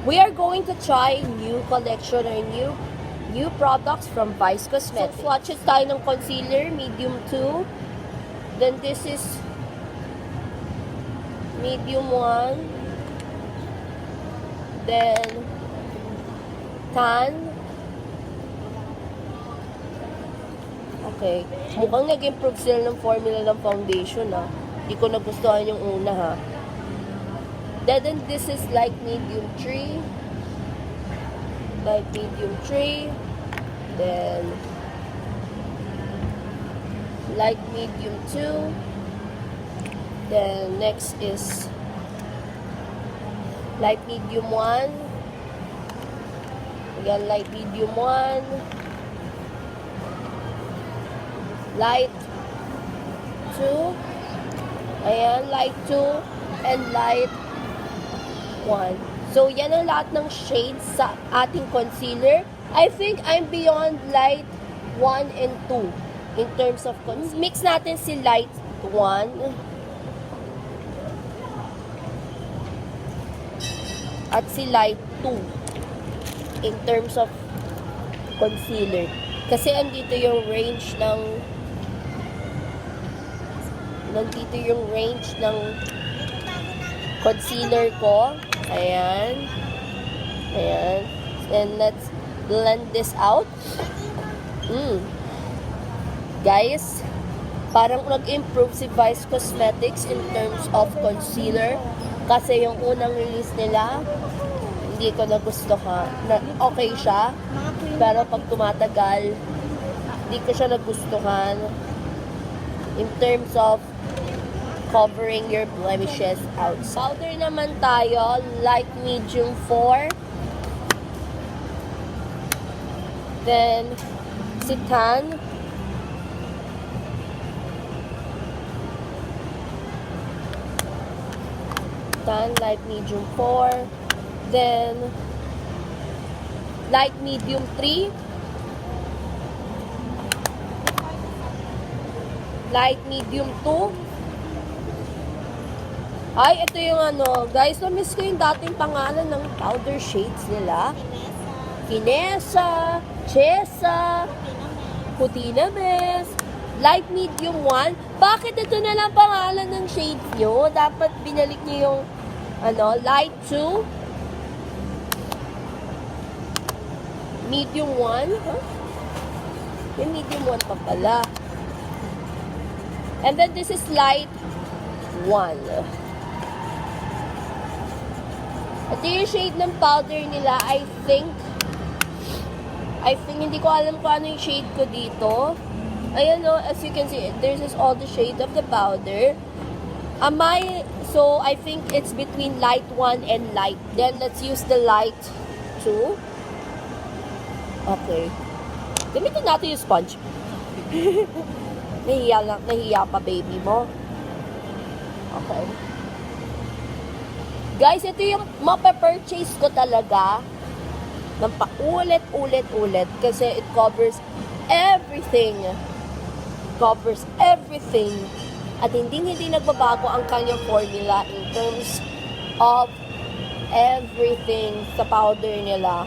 We are going to try new collection or new products from Vice Cosmetics. So, swatches tayo ng concealer, medium 2. Then this is medium 1. Then tan. Okay. Mukhang nag-improve sila ng formula ng foundation, ha. Hindi ko nagustuhan yung una, ha. Then this is light medium 3. Light medium 3. Then light medium 2. Then next is light medium 1. Again, light medium 1. Light 2. Ayan, light 2. And light 1. So, yan ang lahat ng shades sa ating concealer. I think I'm beyond light 1 and 2 in terms of concealer. Mix natin si light 1. At si light 2 in terms of concealer. Kasi andito yung range ng concealer ko. Ayan. Ayan. And let's blend this out. Guys, parang nag-improve si Vice Cosmetics in terms of concealer. Kasi yung unang release nila, hindi ko nagustuhan. Okay siya, pero pag tumatagal, hindi ko siya nagustuhan in terms of covering your blemishes out. Powder naman tayo, light medium 4. Then, si tan. Tan, light medium 4. Then, light medium 3. Light medium 2. Ay, ito yung ano, guys, na-miss ko yung dating pangalan ng powder shades nila. Finessa, Chesa, Putina Bes, light medium 1. Bakit ito na lang pangalan ng shades nyo? Dapat binalik nyo yung ano, light 2, medium 1, huh? May medium 1 pa pala. And then this is light 1. Ito yung shade ng powder nila. I think, hindi ko alam kung ano yung shade ko dito. Ayan o, as you can see, there's is all the shade of the powder. So, I think it's between light 1 and light. Then, let's use the light 2. Okay. Gamitin natin yung sponge. Nahiya pa baby mo. Okay. Guys, ito yung mapapurchase ko talaga ng paulit-ulit kasi it covers everything. Covers everything. At hindi nagbabago ang kanyang formula in terms of everything sa powder nila.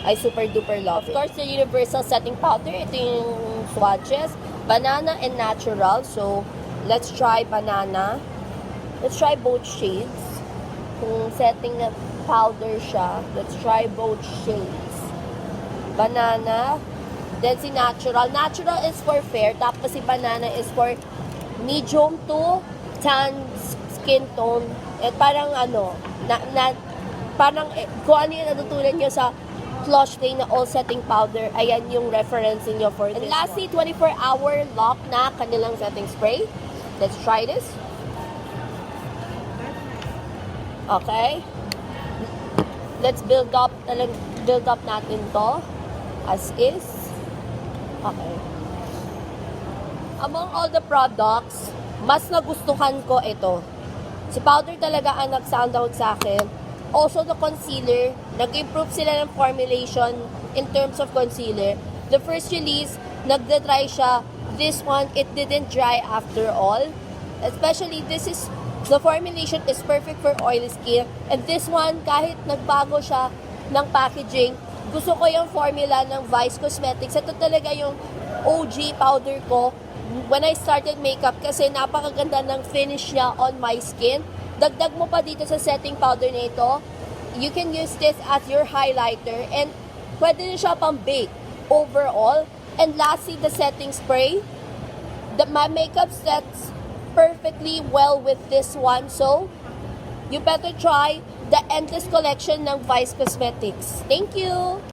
I super duper love it. Of course, the universal setting powder, ito yung swatches. Banana and natural. So, let's try banana. Let's try both shades. Kung setting na powder siya, let's try both shades. Banana, then si natural. Natural is for fair, tapos si banana is for medium to tan skin tone. At parang ano, parang kung ano yung natutunan nyo sa Flush Day na all setting powder, ayan yung reference niyo for this. And lastly, 24-hour lock na kanilang setting spray. Let's try this. Okay. Let's build up natin to as is. Okay. Among all the products, mas nagustuhan ko ito. Si powder talaga ang nag-sound out sa akin. Also, the concealer, nag-improve sila ng formulation in terms of concealer. The first release, nagda-dry siya. This one, it didn't dry after all. Especially, the formulation is perfect for oily skin. And this one, kahit nagbago siya, ng packaging. Gusto ko yung formula ng Vice Cosmetics. Ito talaga yung OG powder ko when I started makeup kasi napakaganda ng finish niya on my skin. Dagdag mo pa dito sa setting powder na ito. You can use this as your highlighter and pwede rin siya pang bake overall. And lastly, the setting spray. My makeup sets perfectly well with this one. So, you better try the Endless collection ng Vice Cosmetics. Thank you!